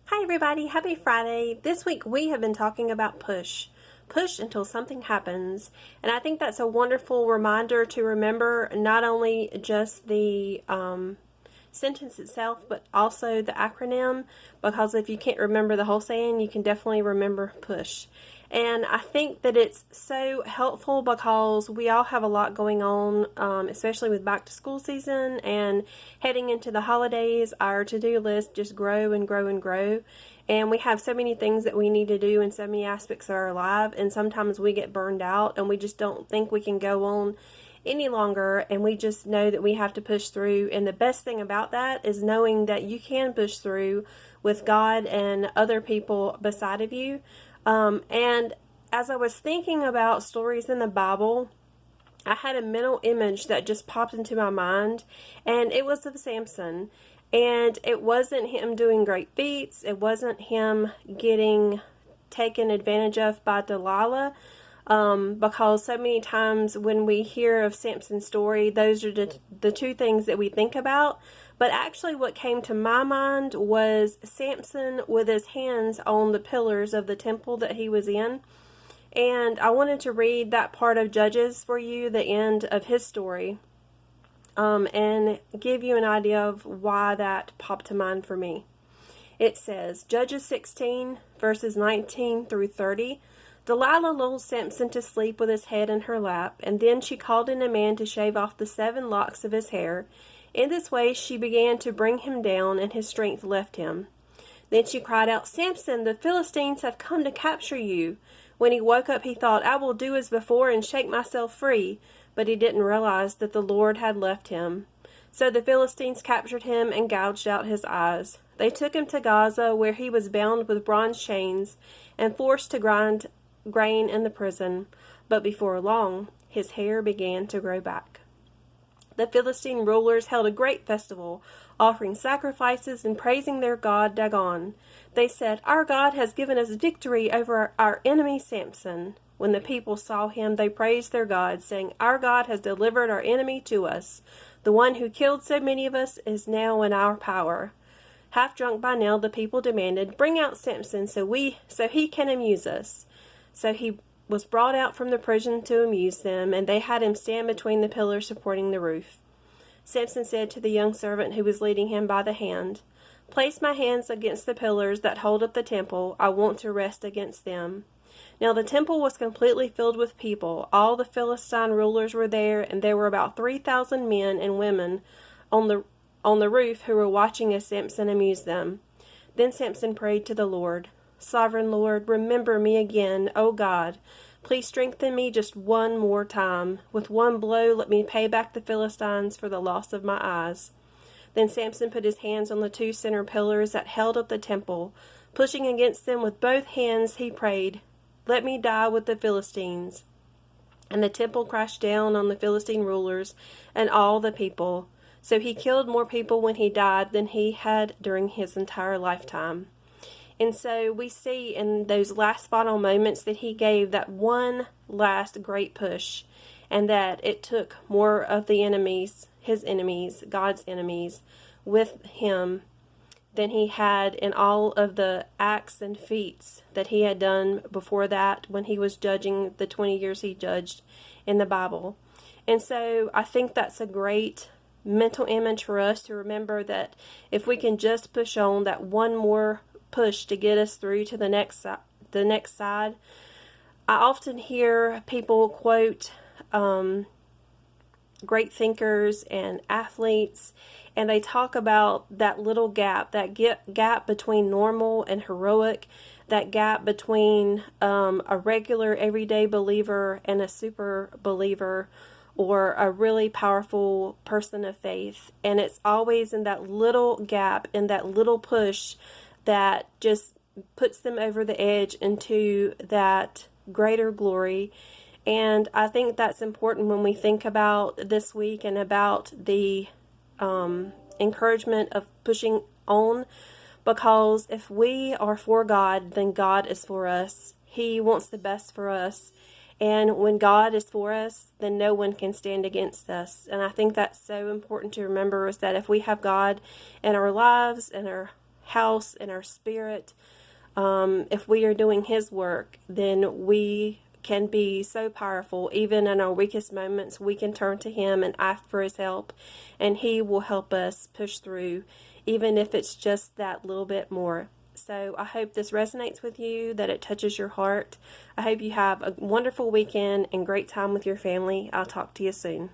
Hi everybody, happy Friday. This week we have been talking about push. Push until something happens. And I think that's a wonderful reminder to remember not only just the sentence itself, but also the acronym, because if you can't remember the whole saying, you can definitely remember push. And I think that it's so helpful because we all have a lot going on, especially with back to school season and heading into the holidays. Our to-do list just grow and grow and grow. And we have so many things that we need to do in so many aspects of our life. And sometimes we get burned out and we just don't think we can go on any longer, and we just know that we have to push through. And the best thing about that is knowing that you can push through with God and other people beside of you. And as I was thinking about stories in the Bible, I had a mental image that just popped into my mind, and it was of Samson. And it wasn't him doing great feats, it wasn't him getting taken advantage of by Delilah. Because so many times when we hear of Samson's story, those are the two things that we think about. But actually what came to my mind was Samson with his hands on the pillars of the temple that he was in. And I wanted to read that part of Judges for you, the end of his story, and give you an idea of why that popped to mind for me. It says, Judges 16, verses 19 through 30, Delilah lulled Samson to sleep with his head in her lap, and then she called in a man to shave off the 7 locks of his hair. In this way she began to bring him down, and his strength left him. Then she cried out, Samson, the Philistines have come to capture you. When he woke up he thought, I will do as before and shake myself free, but he didn't realize that the Lord had left him. So the Philistines captured him and gouged out his eyes. They took him to Gaza, where he was bound with bronze chains and forced to grind grain in the prison, but before long his hair began to grow back. The Philistine rulers held a great festival, offering sacrifices and praising their god Dagon. They said, Our God has given us victory over our enemy Samson. When the people saw him, they praised their God, saying, Our God has delivered our enemy to us. The one who killed so many of us is now in our power. Half drunk by now, the people demanded, Bring out Samson so he can amuse us. So he was brought out from the prison to amuse them, and they had him stand between the pillars supporting the roof. Samson said to the young servant who was leading him by the hand, Place my hands against the pillars that hold up the temple. I want to rest against them. Now the temple was completely filled with people. All the Philistine rulers were there, and there were about 3,000 men and women on the roof who were watching as Samson amused them. Then Samson prayed to the Lord, Sovereign Lord, remember me again, O God. Please strengthen me just one more time. With one blow, let me pay back the Philistines for the loss of my eyes. Then Samson put his hands on the 2 center pillars that held up the temple. Pushing against them with both hands, he prayed, Let me die with the Philistines. And the temple crashed down on the Philistine rulers and all the people. So he killed more people when he died than he had during his entire lifetime. And so we see in those last final moments that he gave that one last great push, and that it took more of the enemies, his enemies, God's enemies, with him than he had in all of the acts and feats that he had done before that when he was judging the 20 years he judged in the Bible. And so I think that's a great mental image for us to remember, that if we can just push on that one more push to get us through to the next side. I often hear people quote great thinkers and athletes, and they talk about that little gap, that gap between normal and heroic, that gap between a regular everyday believer and a super believer, or a really powerful person of faith. And it's always in that little gap, in that little push, that just puts them over the edge into that greater glory. And I think that's important when we think about this week and about the encouragement of pushing on, because if we are for God, then God is for us. He wants the best for us. And when God is for us, then no one can stand against us. And I think that's so important to remember, is that if we have God in our lives and our house, in our spirit. If we are doing His work, then we can be so powerful. Even in our weakest moments, we can turn to Him and ask for His help, and He will help us push through, even if it's just that little bit more. So I hope this resonates with you, that it touches your heart. I hope you have a wonderful weekend and great time with your family. I'll talk to you soon.